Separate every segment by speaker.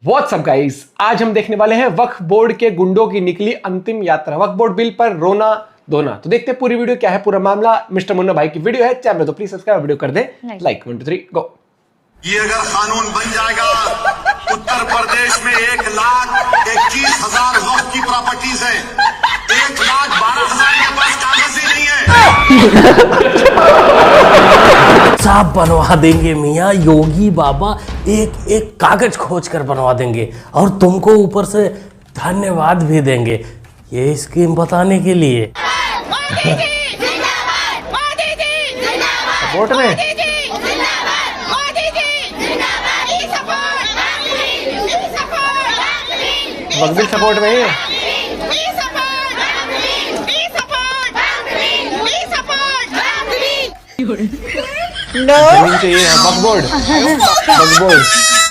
Speaker 1: WhatsApp guys, आज हम देखने वाले हैं वक्फ बोर्ड के गुंडों की निकली अंतिम यात्रा। वक्फ बोर्ड बिल पर रोना धोना। तो देखते हैं पूरी वीडियो क्या है पूरा मामला। मिस्टर मुन्ना भाई की वीडियो है, चैनल तो प्लीज सब्सक्राइब, वीडियो कर दें लाइक। 1 2 3 गो।
Speaker 2: ये अगर कानून बन जाएगा, उत्तर प्रदेश में 1,21,000 वक्फ की प्रॉपर्टीज है, 1,12,000 के पास कागज ही नहीं है।
Speaker 3: साफ बनवा देंगे मियाँ योगी बाबा, एक एक कागज खोज कर बनवा देंगे और तुमको ऊपर से धन्यवाद भी देंगे ये स्कीम बताने के लिए।
Speaker 1: वोट में वक्फ बिल सपोर्ट में ही है। जमीन चाहिए वक्फ बोर्ड।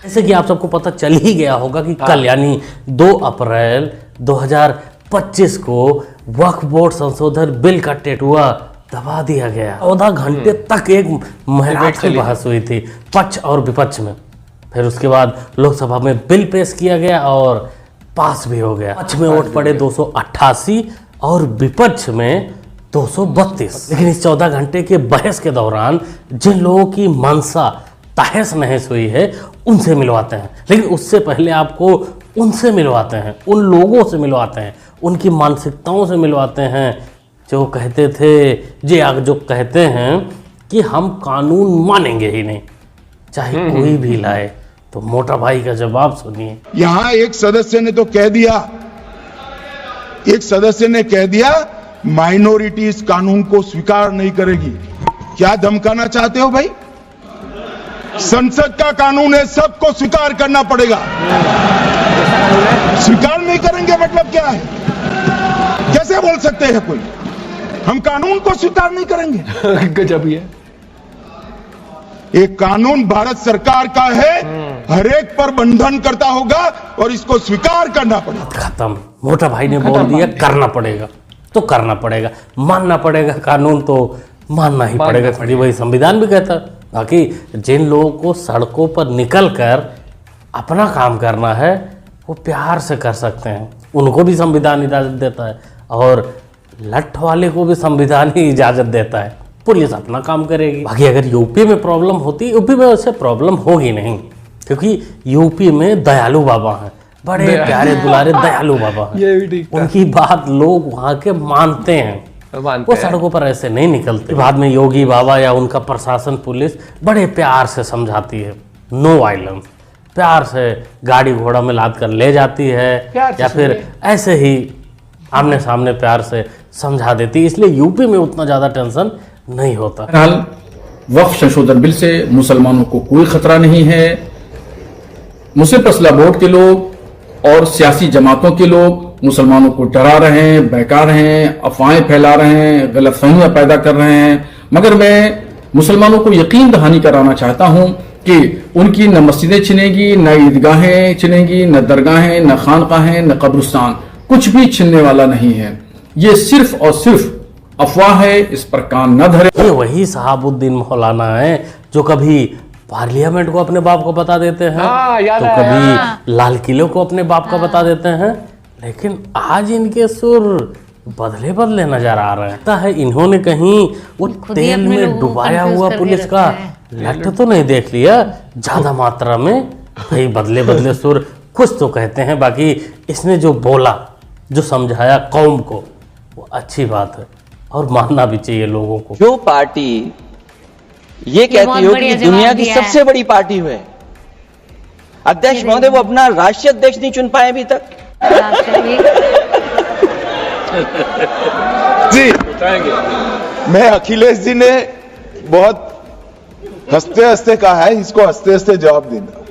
Speaker 3: जैसे कि आप सबको पता चल ही गया होगा कि कल यानी 2 अप्रैल 2025 को वक्फ बोर्ड संशोधन बिल का टेटुआ दबा दिया गया। 14 घंटे तक एक महत्वपूर्ण बहस हुई थी पक्ष और विपक्ष में। फिर उसके बाद लोकसभा में बिल पेश किया गया और पास भी हो गया। पक्ष में वोट पड़े 288 और विपक्ष में 232। लेकिन इस 14 घंटे के बहस के दौरान जिन लोगों की मनसा तहस नहस हुई है उनसे मिलवाते हैं। लेकिन उससे पहले आपको उनसे मिलवाते हैं, उन लोगों से मिलवाते हैं, उनकी मानसिकताओं से मिलवाते हैं जो कहते थे, जो कहते हैं कि हम कानून मानेंगे ही नहीं चाहे कोई भी लाए। तो मोटा भाई का जवाब सुनिए।
Speaker 4: यहां एक सदस्य ने कह दिया माइनॉरिटी इस कानून को स्वीकार नहीं करेगी। क्या धमकाना चाहते हो भाई? संसद का कानून है, सबको स्वीकार करना पड़ेगा। स्वीकार नहीं करेंगे मतलब क्या है? कैसे बोल सकते हैं कोई हम कानून को स्वीकार नहीं करेंगे?
Speaker 1: गजब ही है।
Speaker 4: एक कानून भारत सरकार का है, हर एक पर बंधन करता होगा और इसको स्वीकार करना पड़ेगा।
Speaker 3: खत्म। मोटा भाई ने बोल दिया करना पड़ेगा तो करना पड़ेगा, मानना पड़ेगा कानून तो मानना ही पड़ेगा। खड़ी वही संविधान भी कहता है। बाकी जिन लोगों को सड़कों पर निकलकर अपना काम करना है वो प्यार से कर सकते हैं, उनको भी संविधान इजाजत देता है और लठ वाले को भी संविधान ही इजाजत देता है। पुलिस अपना काम करेगी। बाकी अगर यूपी में प्रॉब्लम होती, यूपी में वैसे प्रॉब्लम होगी नहीं क्योंकि यूपी में दयालु बाबा हैं, बड़े प्यारे दुलारे दयालु बाबा हैं।
Speaker 1: ये भी ठीक है।
Speaker 3: उनकी बात लोग वहाँ के मानते हैं, वो सड़कों पर ऐसे नहीं निकलते। बाद में योगी बाबा या उनका प्रशासन पुलिस बड़े प्यार से समझाती है, नो वायलेंस, प्यार से गाड़ी घोड़ा में लाद कर ले जाती है या फिर ऐसे ही आमने सामने प्यार से समझा देती है। इसलिए यूपी में उतना ज्यादा टेंशन नहीं होता।
Speaker 5: फिलहाल वक्फ संशोधन बिल से मुसलमानों को कोई खतरा नहीं है। मुस्लिम फैसला बोर्ड के लोग और सियासी जमातों के लोग मुसलमानों को डरा रहे हैं, बहका रहे हैं, अफवाहें फैला रहे हैं, गलतफहमियां पैदा कर रहे हैं। मगर मैं मुसलमानों को यकीन दहानी कराना चाहता हूं कि उनकी न मस्जिदें छिनेगी, न ईदगाहें छिनेगी, न दरगाहें, न खानकाहें, न कब्रिस्तान, कुछ भी छिनने वाला नहीं है। ये सिर्फ और सिर्फ अफवाह है, इस पर कान न धरे।
Speaker 3: ये वही सहाबुद्दीन मौलाना है जो कभी पार्लियामेंट को अपने बाप को बता देते हैं, तो कभी लाल किले को अपने बाप का बता देते हैं। लेकिन आज इनके सुर बदले बदले नजर आ रहे हैं। इन्होंने कहीं वो तेल में डुबाया हुआ पुलिस का लट तो नहीं देख लिया ज्यादा मात्रा में। भाई बदले बदले सुर कुछ तो कहते हैं। बाकी इसने जो बोला, जो समझाया कौम को, वो अच्छी बात है और मानना भी चाहिए लोगों को।
Speaker 6: जो पार्टी ये कहती हो कि दुनिया की सबसे बड़ी पार्टी है, अध्यक्ष महोदय वो अपना राष्ट्रीय अध्यक्ष नहीं चुन पाए अभी तक।
Speaker 4: जी मैं अखिलेश जी ने बहुत हंसते हंसते कहा है, इसको हंसते हंसते जवाब देना।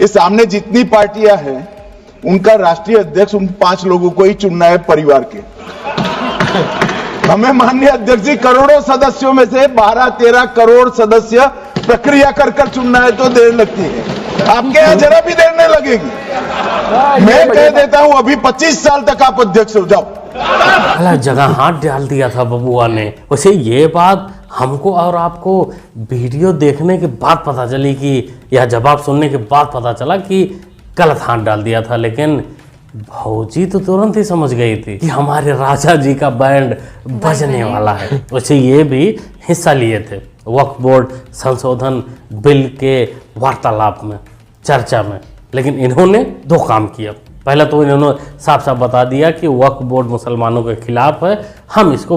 Speaker 4: ये सामने जितनी पार्टियां हैं उनका राष्ट्रीय अध्यक्ष उन 5 लोगों को ही चुनना है परिवार के। हमें माननीय अध्यक्ष जी करोड़ों सदस्यों में से 12-13 करोड़ सदस्य प्रक्रिया कर चुनना है तो देर लगती है। आपके यहाँ जरा भी देर नहीं लगेगी। मैं कह देता हूं अभी 25 साल तक आप अध्यक्ष हो जाओ।
Speaker 3: अलग जगह हाथ डाल दिया था बबुआ ने। वैसे ये बात हमको और आपको वीडियो देखने के बाद पता चली कि या जवाब सुनने के बाद पता चला कि गलत हाथ डाल दिया था, लेकिन भौजी तो तुरंत ही समझ गई थी कि हमारे राजा जी का बैंड बजने वाला है। वैसे ये भी हिस्सा लिए थे वक्फ बोर्ड संशोधन बिल के वार्तालाप में, चर्चा में, लेकिन इन्होंने दो काम किया। पहला तो इन्होंने साफ साफ बता दिया कि वक्फ बोर्ड मुसलमानों के खिलाफ है, हम इसके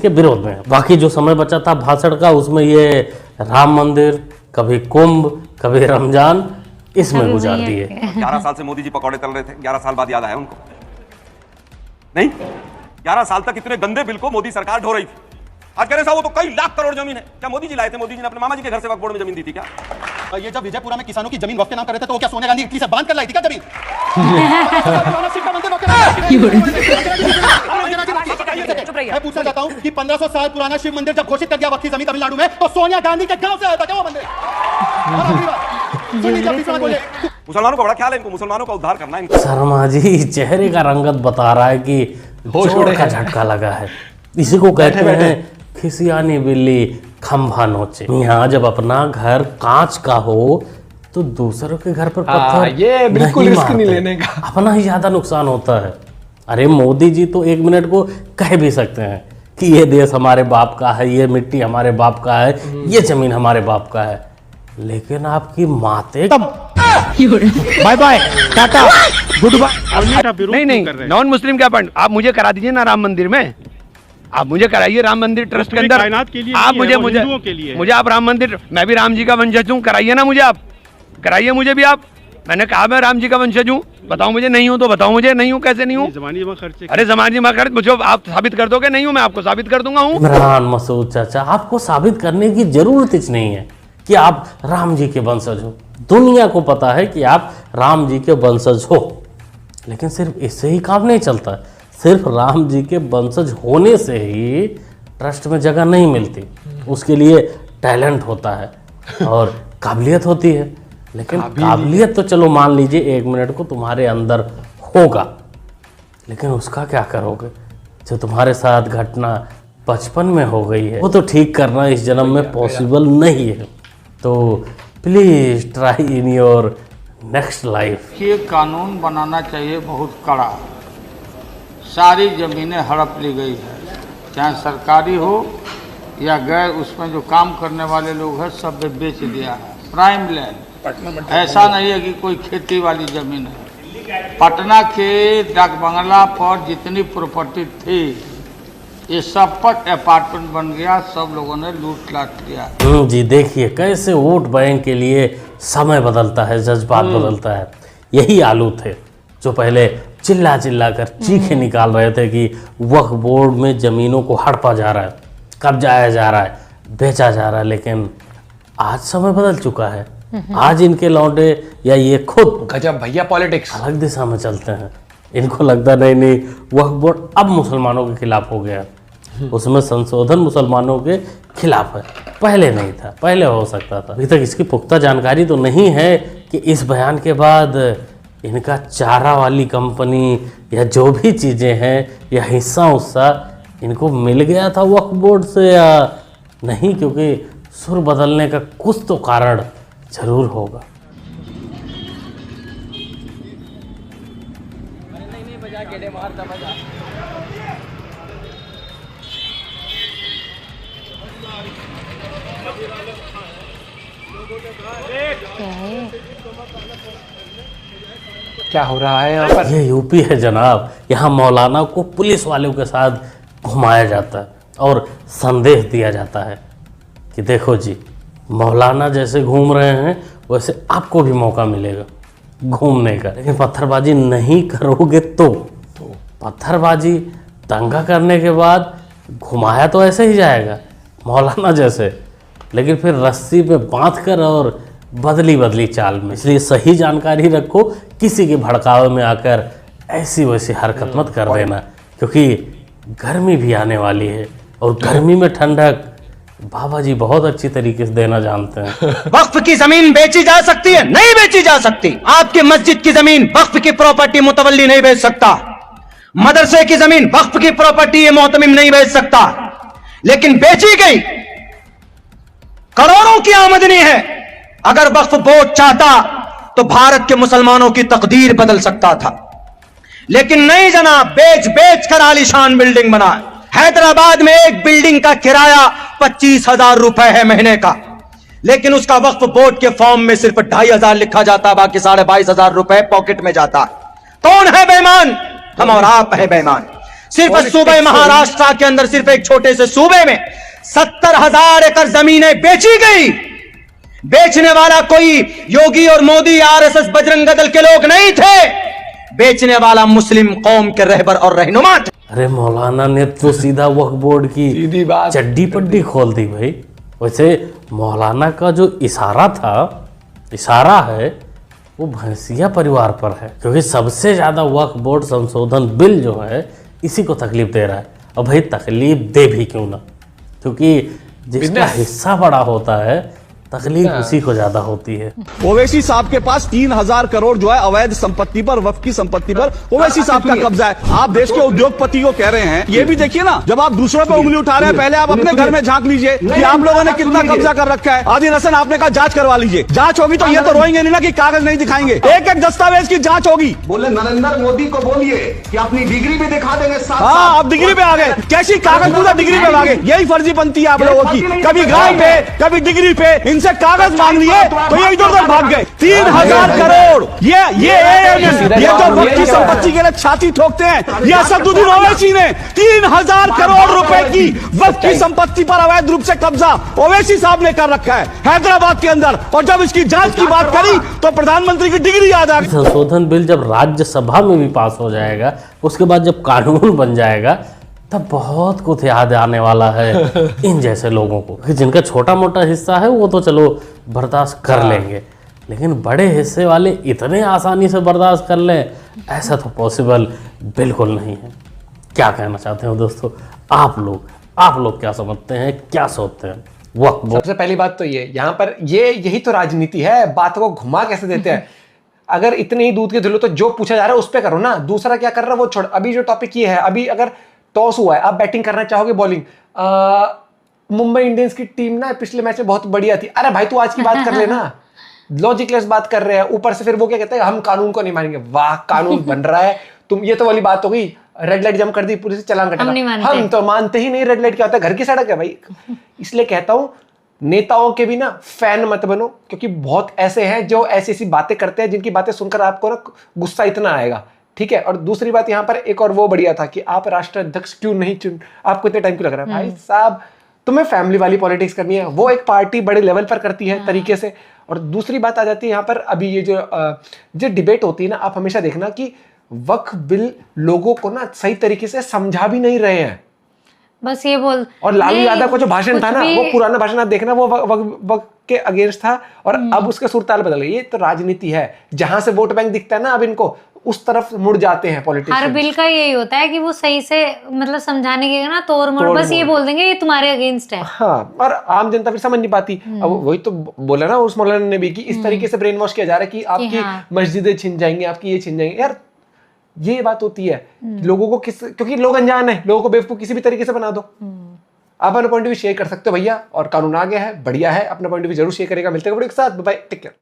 Speaker 3: विरोध में हैं। बाकी जो समय बचा था भाषण का, उसमें ये राम मंदिर, कभी कुंभ, कभी रमजान, इसमें गुजार दिए।
Speaker 7: 11 साल से मोदी जी पकौड़े तल रहे थे, 11 साल बाद याद आया उनको? नहीं, 11 साल तक इतने गंदे बिल को मोदी सरकार ढो रही थी। आज कह रहे साहब वो तो कई लाख करोड़ जमीन है। क्या मोदी जी लाए थे? मोदी जी ने अपने मामा जी के घर से वक्फ बोर्ड में जमीन दी थी क्या?
Speaker 8: ये जब विजयपुरा में किसानों की जमीन वक्त के नाम कर रहे थे तो वो क्या सोनिया गांधी इटली से बांध कर लाई थी क्या जमीन? मैं पूछना चाहता हूँ कि 1500 साल पुराना शिव मंदिर जब घोषित कर दिया वक्फ की जमीन तमिलनाडु में, तो सोनिया गांधी के गांव से आया था क्या वो मंदिर?
Speaker 7: मुसलमानों को बड़ा ख्याल है इनको, मुसलमानों का उद्धार करना है इनको।
Speaker 3: शर्मा जी चेहरे का रंगत बता रहा है कि जोर का झटका लगा है। इसी को कहते हैं खिसियानी बिल्ली खंभा नोचे। यहाँ जब अपना घर कांच का हो तो दूसरों के घर पर पत्थर
Speaker 1: ये बिल्कुल रिस्क नहीं लेने का,
Speaker 3: अपना ही ज्यादा नुकसान होता है। अरे मोदी जी तो एक मिनट को कह भी सकते हैं कि ये देश हमारे बाप का है, ये मिट्टी हमारे बाप का है, ये जमीन हमारे बाप का है, लेकिन आपकी माते
Speaker 9: bye bye tata goodbye. नहीं नॉन मुस्लिम क्या पॉइंट, आप मुझे करा दीजिए ना राम मंदिर में, आप मुझे कराइए राम मंदिर ट्रस्ट के अंदर। आप मुझे आप राम मंदिर, मैं भी राम जी का वंशज हूँ, कराइए ना मुझे, आप कराइए मुझे भी आप। मैंने कहा मैं राम जी का वंशज हूँ, बताओ मुझे, नहीं हूँ तो बताओ मुझे, नहीं हूँ कैसे नहीं हूँ? अरे जमानी जमा खर्च मुझे आप साबित कर दोगे, नहीं हूँ मैं आपको साबित कर दूंगा हूँ।
Speaker 3: इमरान मसूद चाचा, आपको साबित करने की जरूरत ही नहीं है कि आप राम जी के वंशज हो। दुनिया को पता है कि आप राम जी के वंशज हो, लेकिन सिर्फ इससे ही काम नहीं चलता। सिर्फ राम जी के वंशज होने से ही ट्रस्ट में जगह नहीं मिलती, उसके लिए टैलेंट होता है और काबिलियत होती है। लेकिन काबिलियत तो चलो मान लीजिए एक मिनट को तुम्हारे अंदर होगा, लेकिन उसका क्या करोगे? जो तुम्हारे साथ घटना बचपन में हो गई है वो तो ठीक करना इस जन्म में पॉसिबल नहीं है। तो please try in your next life.
Speaker 10: ये कानून बनाना चाहिए बहुत कड़ा। सारी ज़मीनें हड़प ली गई है, चाहे सरकारी हो या गैर, उसमें जो काम करने वाले लोग हैं सब बेच दिया है। प्राइम लैंड, ऐसा नहीं है कि कोई खेती वाली ज़मीन है। पटना के डाक बंगला पर जितनी प्रॉपर्टी थी ये सब पर अपार्टमेंट बन गया, सब लोगों ने लूट लाट लिया।
Speaker 3: जी देखिए कैसे वोट बैंक के लिए समय बदलता है, जज्बात बदलता है। यही आलू थे जो पहले चिल्ला चिल्ला कर चीखें निकाल रहे थे कि वक्फ बोर्ड में ज़मीनों को हड़पा जा रहा है, कब्जाया जा रहा है, बेचा जा रहा है। लेकिन आज समय बदल चुका है। आज इनके लौंडे या ये खुद
Speaker 1: गजब भैया पॉलिटिक्स
Speaker 3: अलग दिशा में चलते हैं। इनको लगता नहीं वक्फ बोर्ड अब मुसलमानों के खिलाफ हो गया, उसमें संशोधन मुसलमानों के खिलाफ है। पहले नहीं था, पहले हो सकता था। अभी तक इसकी पुख्ता जानकारी तो नहीं है कि इस बयान के बाद इनका चारा वाली कंपनी या जो भी चीज़ें हैं या हिस्सा उस्सा इनको मिल गया था वक्फ बोर्ड से या नहीं, क्योंकि सुर बदलने का कुछ तो कारण जरूर होगा।
Speaker 1: क्या हो रहा है यहाँ पर?
Speaker 3: ये यूपी है जनाब। यहाँ मौलाना को पुलिस वालों के साथ घुमाया जाता है और संदेश दिया जाता है कि देखो जी, मौलाना जैसे घूम रहे हैं वैसे आपको भी मौका मिलेगा घूमने का, लेकिन पत्थरबाजी नहीं करोगे तो पत्थरबाजी दंगा करने के बाद घुमाया तो ऐसे ही जाएगा मौलाना जैसे, लेकिन फिर रस्सी पे बांध कर और बदली चाल में। इसलिए सही जानकारी रखो, किसी के भड़कावे में आकर ऐसी वैसी हरकत मत कर देना, क्योंकि गर्मी भी आने वाली है और गर्मी में ठंडक बाबा जी बहुत अच्छी तरीके से देना जानते हैं।
Speaker 9: वक्फ की जमीन बेची जा सकती है? नहीं बेची जा सकती। आपकी मस्जिद की जमीन वक्फ की प्रॉपर्टी मुतवल्ली नहीं बेच सकता, मदरसे की जमीन वक्फ की प्रॉपर्टी ये मोहतमिम नहीं बेच सकता, लेकिन बेची गई करोड़ों की आमदनी है। अगर वक्फ बोर्ड चाहता
Speaker 6: तो भारत के मुसलमानों की तकदीर बदल सकता था, लेकिन नहीं जनाब, बेच बेच कर आलीशान बिल्डिंग बना। हैदराबाद में एक बिल्डिंग का किराया 25,000 रुपए है महीने का, लेकिन उसका वक्फ बोर्ड के फॉर्म में सिर्फ 2,500 लिखा जाता, बाकी 22,500 रुपए पॉकेट में जाता। कौन है बेईमान? हम और आप है बेईमान। सिर्फ सूबे महाराष्ट्र के अंदर सिर्फ एक छोटे से सूबे में 70,000 एकड़ जमीनें बेची गई। बेचने वाला कोई योगी और मोदी आरएसएस बजरंग दल के लोग नहीं थे, बेचने वाला मुस्लिम कौम के रहबर और रहनुमा थे।
Speaker 3: अरे मौलाना ने तो सीधा वक्फ बोर्ड की चड्डी पड्डी खोल दी भाई। वैसे मौलाना का जो इशारा है वो भैंसिया परिवार पर है, क्योंकि सबसे ज्यादा वक्फ बोर्ड संशोधन बिल जो है इसी को तकलीफ दे रहा है। और भाई तकलीफ दे भी क्यों ना, क्योंकि जिसका हिस्सा बड़ा होता है तकलीफ उसी को ज्यादा होती है।
Speaker 11: ओवैसी साहब के पास 3,000 करोड़ जो है अवैध संपत्ति पर, वक्फ की संपत्ति पर ओवैसी साहब का कब्जा है। आप देश के उद्योगपति को कह रहे हैं, ये भी देखिए ना, जब आप दूसरों पे उंगली उठा रहे हैं, पहले आप अपने घर में झांक लीजिए कि आप लोगों ने कितना कब्जा कर रखा है। आदिल हसन आपने कहा जांच करवा लीजिए, जांच होगी तो ये तो रोएंगे नहीं ना कि कागज नहीं दिखाएंगे, एक एक दस्तावेज की जांच होगी।
Speaker 2: बोले नरेंद्र मोदी को बोलिए कि अपनी डिग्री भी दिखा देंगे।
Speaker 11: हाँ, आप डिग्री पे आ गए, कैसी कागज पूरा डिग्री पे आ गए, यही फर्जी बनती है आप लोगों की, कभी गाय पे कभी डिग्री पे, इनसे कागज मांग लिए तो ये इधर उधर भाग गए। 3,000 करोड़ ये तो वक्त की संपत्ति के लिए छाती ठोकते हैं। ये असदुद्दीन ओवैसी ने 3,000 करोड़ रुपए की वक्त की संपत्ति पर अवैध रूप से कब्जा ओवैसी साहब ने कर रखा है हैदराबाद के अंदर। और जब इसकी जांच की बात करी तो प्रधानमंत्री की डिग्री याद आ गई।
Speaker 3: संशोधन बिल जब राज्यसभा में भी पास हो जाएगा, उसके बाद जब कानून बन जाएगा, तब बहुत कुछ याद आने वाला है इन जैसे लोगों को। जिनका छोटा मोटा हिस्सा है वो तो चलो बर्दाश्त कर लेंगे, लेकिन बड़े हिस्से वाले इतने आसानी से बर्दाश्त कर लें, ऐसा तो पॉसिबल बिल्कुल नहीं है। क्या कहना चाहते हो दोस्तों आप लोग क्या समझते हैं, क्या सोचते हैं?
Speaker 1: सबसे पहली बात तो ये, यहाँ पर यही तो राजनीति है, बातों को घुमा कैसे देते हैं। अगर इतने ही दूध के धुलो तो जो पूछा जा रहा है उस पर करो ना, दूसरा क्या कर रहा है वो छोड़। अभी जो टॉपिक ये है, अभी अगर टॉस हुआ है, आप बैटिंग करना चाहोगे बॉलिंग, मुंबई इंडियंस की टीम ना पिछले मैच में बहुत बढ़िया थी। अरे भाई तू आज की बात कर लेना, लॉजिकलेस बात कर रहे हैं, ऊपर से फिर वो क्या कहते हैं हम कानून को नहीं मानेंगे। वाह, कानून बन रहा है, तुम ये तो वाली बात हो गई, रेड लाइट जंप कर दी पुलिस से चालान कटेगा। हम तो मानते ही नहीं रेड लाइट क्या होता है, घर की सड़क है भाई। इसलिए कहता हूं नेताओं के भी ना फैन मत बनो, क्योंकि बहुत ऐसे हैं जो ऐसी ऐसी बातें करते हैं जिनकी बातें सुनकर आपको ना गुस्सा इतना आएगा, ठीक है। और दूसरी बात यहाँ पर एक और वो बढ़िया था कि आप राष्ट्राध्यक्ष क्यों नहीं चुन, आपको इतने टाइम क्यों लग रहा है? भाई साहब तुम्हें फैमिली वाली पॉलिटिक्स करनी है, वो एक पार्टी बड़े लेवल पर करती है तरीके से। और दूसरी बात आ जाती है यहाँ पर, अभी ये जो डिबेट होती है ना, आप हमेशा देखना कि वक्फ बिल लोगों को ना सही तरीके से समझा भी नहीं रहे हैं,
Speaker 12: बस ये बोल।
Speaker 1: और लालू यादव का जो भाषण था ना, वो पुराना भाषण आप देखना, वो वक्त के अगेंस्ट था और अब उसके सुरताल बदल गए। ये तो राजनीति है, जहां से वोट बैंक दिखता है ना, अब इनको उस तरफ मुड़ जाते हैं पॉलिटिशियन।
Speaker 12: हर बिल का यही होता है कि वो सही से मतलब समझाने के ना तोड़ मोड़, बस ये बोल देंगे ये तुम्हारे अगेंस्ट है।
Speaker 1: हाँ, और आम जनता फिर समझ नहीं पाती। अब वही तो बोला ना उस मौलाना ने भी कि इस तरीके से ब्रेन वॉश किया जा रहा है कि आपकी मस्जिदें छिन जाएंगी, आपकी ये छिन जाएंगे। यार ये बात होती है लोगों को क्योंकि लोग अनजान है, लोगों को बेवकूफ किसी भी तरीके से बना दो। आप अपना पॉइंट ऑफ व्यू शेयर कर सकते हो भैया, और कानून आ गया है, बढ़िया है, अपना पॉइंट ऑफ व्यू जरूर शेयर करेगा। मिलते हैं वीडियो के साथ, बाय, टेक केयर।